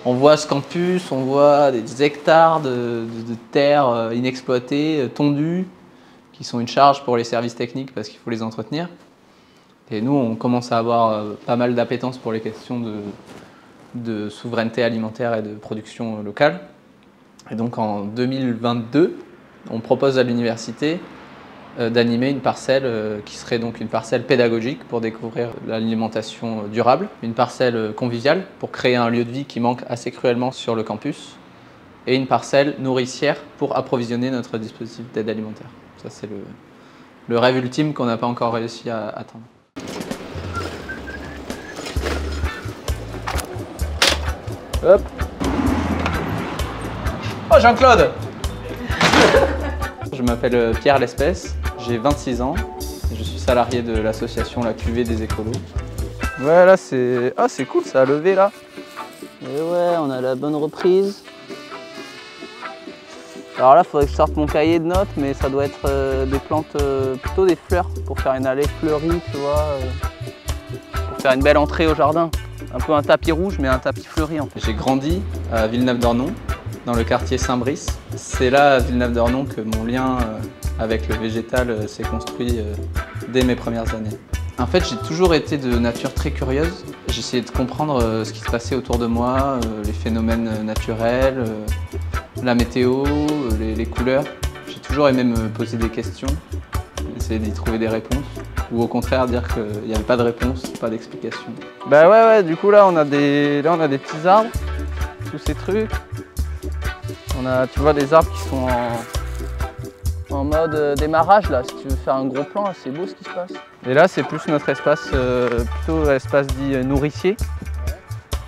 On voit ce campus, on voit des hectares de terres inexploitées, tondues, qui sont une charge pour les services techniques parce qu'il faut les entretenir. Et nous, on commence à avoir pas mal d'appétence pour les questions de souveraineté alimentaire et de production locale. Et donc en 2022, on propose à l'université d'animer une parcelle qui serait donc une parcelle pédagogique pour découvrir l'alimentation durable, une parcelle conviviale pour créer un lieu de vie qui manque assez cruellement sur le campus, et une parcelle nourricière pour approvisionner notre dispositif d'aide alimentaire. Ça, c'est le rêve ultime qu'on n'a pas encore réussi à atteindre. Hop. Oh, Jean-Claude. Je m'appelle Pierre Lespèce, j'ai 26 ans et je suis salarié de l'association La Cuvée des Écolos. Ouais, là c'est... Ah, c'est cool, ça a levé là. Et ouais, on a la bonne reprise. Alors là, il faudrait que je sorte mon cahier de notes, mais ça doit être des plantes, plutôt des fleurs, pour faire une allée fleurie, tu vois, pour faire une belle entrée au jardin. Un peu un tapis rouge, mais un tapis fleuri en fait. J'ai grandi à Villeneuve-d'Ornon, dans le quartier Saint-Brice. C'est là, à Villeneuve-d'Ornon, que mon lien avec le végétal s'est construit dès mes premières années. En fait, j'ai toujours été de nature très curieuse. J'essayais de comprendre ce qui se passait autour de moi, les phénomènes naturels, la météo, les couleurs. J'ai toujours aimé me poser des questions, essayer d'y trouver des réponses, ou au contraire dire qu'il n'y avait pas de réponse, pas d'explication. Bah ouais, du coup là on a des petits arbres, tous ces trucs. On a, tu vois, des arbres qui sont en mode démarrage là. Si tu veux faire un gros plan, c'est beau ce qui se passe. Et là c'est plus notre espace, plutôt espace dit nourricier,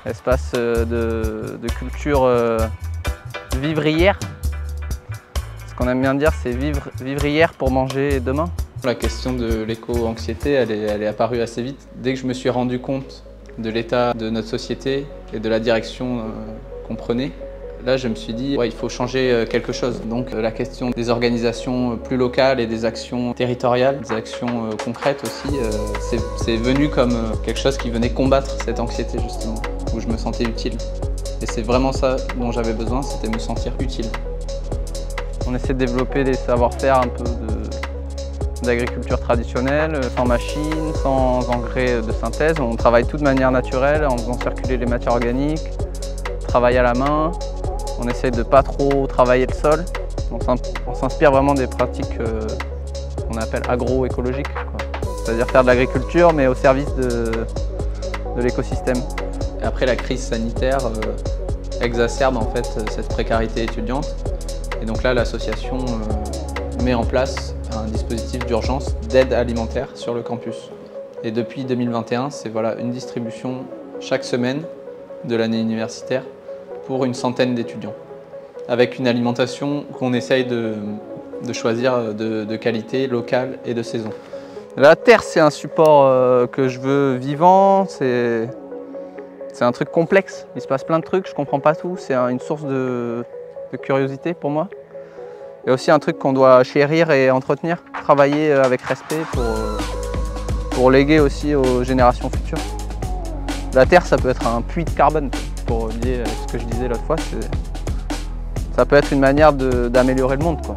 espace de culture vivrière. Ce qu'on aime bien dire, c'est vivrière pour manger demain. La question de l'éco-anxiété, elle est apparue assez vite. Dès que je me suis rendu compte de l'état de notre société et de la direction qu'on prenait, là je me suis dit, ouais, il faut changer quelque chose. Donc la question des organisations plus locales et des actions territoriales, des actions concrètes aussi, c'est venu comme quelque chose qui venait combattre cette anxiété justement, où je me sentais utile. Et c'est vraiment ça dont j'avais besoin, c'était me sentir utile. On essaie de développer des savoir-faire un peu d'agriculture traditionnelle, sans machine, sans engrais de synthèse. On travaille tout de manière naturelle en faisant circuler les matières organiques, travaille à la main. On essaie de pas trop travailler le sol. On s'inspire vraiment des pratiques qu'on appelle agroécologiques, c'est-à-dire faire de l'agriculture mais au service de l'écosystème. Après, la crise sanitaire exacerbe en fait cette précarité étudiante. Et donc là, l'association met en place un dispositif d'urgence d'aide alimentaire sur le campus. Et depuis 2021, c'est voilà, une distribution chaque semaine de l'année universitaire pour une centaine d'étudiants, avec une alimentation qu'on essaye de choisir de qualité, locale et de saison. La terre, c'est un support que je veux vivant, c'est un truc complexe, il se passe plein de trucs, je comprends pas tout, c'est une source de curiosité pour moi. Il y a aussi un truc qu'on doit chérir et entretenir, travailler avec respect pour léguer aussi aux générations futures. La terre, ça peut être un puits de carbone, pour lier ce que je disais l'autre fois, ça peut être une manière d'améliorer le monde, quoi.